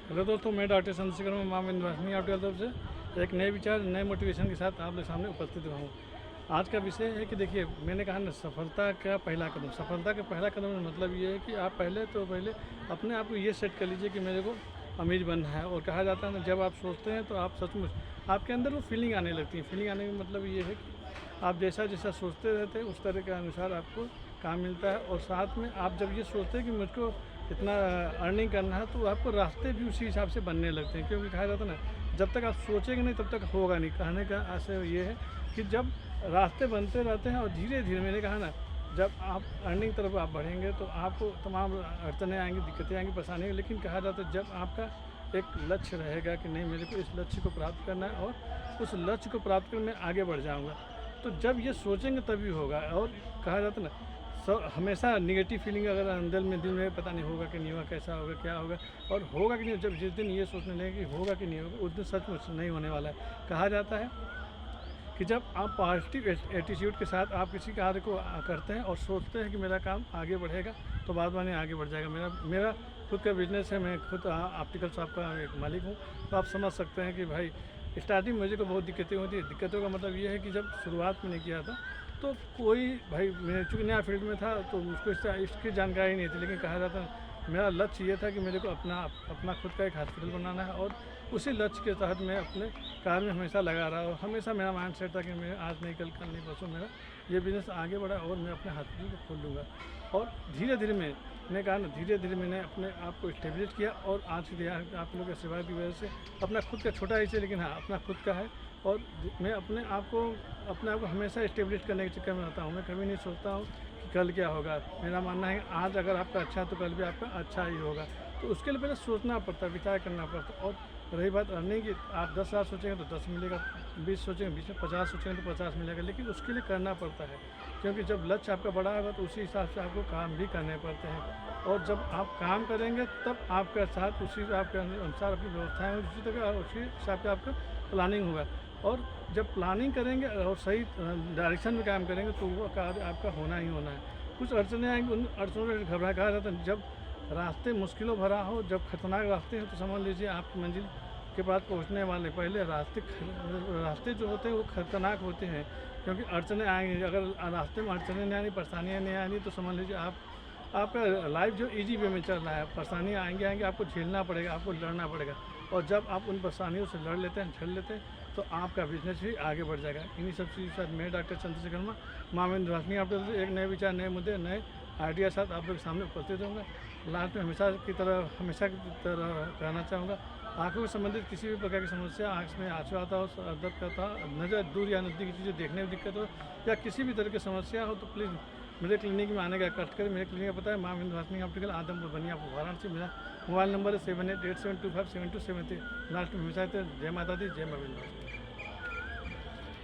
Hello दोस्तों, मैं doctor Chandrashekhar में माँ विंध्यवासिनी आपकी तरफ से एक नए विचार नए मोटिवेशन के साथ आप लोग सामने उपस्थित हुआ हूँ। आज का विषय है कि देखिए, मैंने कहा ना, सफलता का पहला कदम। सफलता का पहला कदम का मतलब ये है कि आप पहले अपने आप को ये सेट कर लीजिए कि मेरे को अमीर बनना है। और कहा जाता है ना, जब आप सोचते हैं तो आप सचमुच आपके अंदर वो फीलिंग आने लगती है। फीलिंग आने का मतलब ये है कि आप जैसा जैसा सोचते रहते हैं उस तरह के अनुसार आपको काम मिलता है। और साथ में आप जब ये सोचते हैं कि मुझको इतना अर्निंग करना है, तो आपको रास्ते भी उसी हिसाब से बनने लगते हैं। क्योंकि कहा जाता है ना, जब तक आप सोचेंगे नहीं तब तक होगा नहीं। कहने का आशय ये है कि जब रास्ते बनते रहते हैं और धीरे धीरे, मैंने कहा ना, जब आप अर्निंग तरफ आप बढ़ेंगे तो आपको तमाम अड़चनें आएंगी, दिक्कतें आएंगी, परेशानी आएंगी। लेकिन कहा जाता है जब आपका एक लक्ष्य रहेगा कि नहीं, मेरे को इस लक्ष्य को प्राप्त करना है और उस लक्ष्य को प्राप्त कर मैं आगे बढ़ जाऊँगा, तो जब ये सोचेंगे तभी होगा। और कहा जाता है ना, हमेशा निगेटिव फीलिंग अगर अंदर में दिल में पता नहीं होगा कि नहीं होगा, कैसा होगा, क्या होगा और होगा कि नहीं, जब जिस दिन ये सोचने लगे कि होगा कि नहीं होगा, उस दिन सचमुच नहीं होने वाला है। कहा जाता है कि जब आप पॉजिटिव एटीट्यूड के साथ आप किसी कार्य को करते हैं और सोचते हैं कि मेरा काम आगे बढ़ेगा, तो बाद में आगे बढ़ जाएगा। मेरा खुद का बिजनेस है, मैं खुद ऑप्टिकल शॉप का एक मालिक हूँ। तो आप समझ सकते हैं कि भाई, स्टार्टिंग मुझे को बहुत दिक्कतें होती है। दिक्कतों का मतलब ये है कि जब शुरुआत में नहीं किया था तो कोई भाई, मैं चूँकि नया फील्ड में था तो मुझको इसकी जानकारी नहीं थी। लेकिन कहा जाता है, मेरा लक्ष्य ये था कि मेरे को अपना खुद का एक हॉस्पिटल बनाना है। और उसी लक्ष्य के तहत मैं अपने कार्य में हमेशा लगा रहा। और हमेशा मेरा माइंड सेट था कि मैं आज नहीं कल, कल नहीं परसों मेरा ये बिज़नेस आगे बढ़ा और मैं अपने हॉस्पिटल को खोल लूँगा। और धीरे धीरे मैंने कहा ना, धीरे धीरे मैंने अपने आप को स्टेबलिश किया। और आज की आप लोगों की सेवा की वजह से अपना खुद का छोटा ही से, लेकिन हाँ, अपना खुद का है। और मैं अपने आप को हमेशा स्टेबलिश करने के चक्कर में रहता हूँ। मैं कभी नहीं सोचता हूँ कि कल क्या होगा। मेरा मानना है आज अगर आपका अच्छा है तो कल भी आपका अच्छा ही होगा। तो उसके लिए पहले सोचना पड़ता है, विचार करना पड़ता है। और रही बात अर्निंग की, आप 10,000 सोचेंगे तो 10 मिलेगा, 20 सोचेंगे 20 में, 50 सोचेंगे तो 50 मिलेगा। लेकिन उसके लिए करना पड़ता है, क्योंकि जब लक्ष्य आपका बड़ा होगा तो उसी हिसाब से आपको काम भी करने पड़ते हैं। और जब आप काम करेंगे तब आपके साथ उसी आपके अनुसार अपनी व्यवस्थाएँ होंगी, उसी तरह उसी हिसाब से आपका प्लानिंग होगा। और जब प्लानिंग करेंगे और सही डायरेक्शन में काम करेंगे तो वो कार्य आपका होना ही होना है। कुछ अड़चनें आएंगी, उन अड़चनों से घबरा कहा जाता है। जब रास्ते मुश्किलों भरा हो, जब खतरनाक रास्ते हैं, तो समझ लीजिए आपकी मंजिल के पास पहुंचने वाले पहले रास्ते जो होते हैं वो खतरनाक होते हैं। क्योंकि अड़चनें आएंगी, अगर रास्ते में अड़चनें नहीं आनी, परेशानियाँ नहीं आनी, तो समझ लीजिए आपका लाइफ जो इजी वे में चल रहा है। परेशानियाँ आएंगी, आपको झेलना पड़ेगा, आपको लड़ना पड़ेगा। और जब आप उन परेशानियों से लड़ लेते हैं, झेल लेते हैं, तो आपका बिजनेस भी आगे बढ़ जाएगा। इन्हीं सब चीज़ों के साथ मैं डॉक्टर चंद्रशेखर माँ विंध्यवासिनी आप लोग एक नए विचार, नए मुद्दे, नए आइडिया साथ आप लोग के सामने उपस्थित होंगे। लास्ट में हमेशा की तरह कहना चाहूँगा, आँखों से संबंधित किसी भी प्रकार की समस्या, आँख में आंसू आता हो, सर दर्द करता हो, नज़र दूर या नज़दीक की चीज़ें देखने में दिक्कत हो, या किसी भी तरह की समस्या हो, तो प्लीज़ मेरे क्लिनिक में आने का कष्ट करें। मेरे क्लिनिक का पता है माँ विंध्यवासिनी ऑप्टिकल, आदमपुर, बनियापुर, वाराणसी। मेरा मोबाइल नंबर है 7887257273। लास्ट में हमेशा जय माता दी, जय माँ विंध्यवासिनी।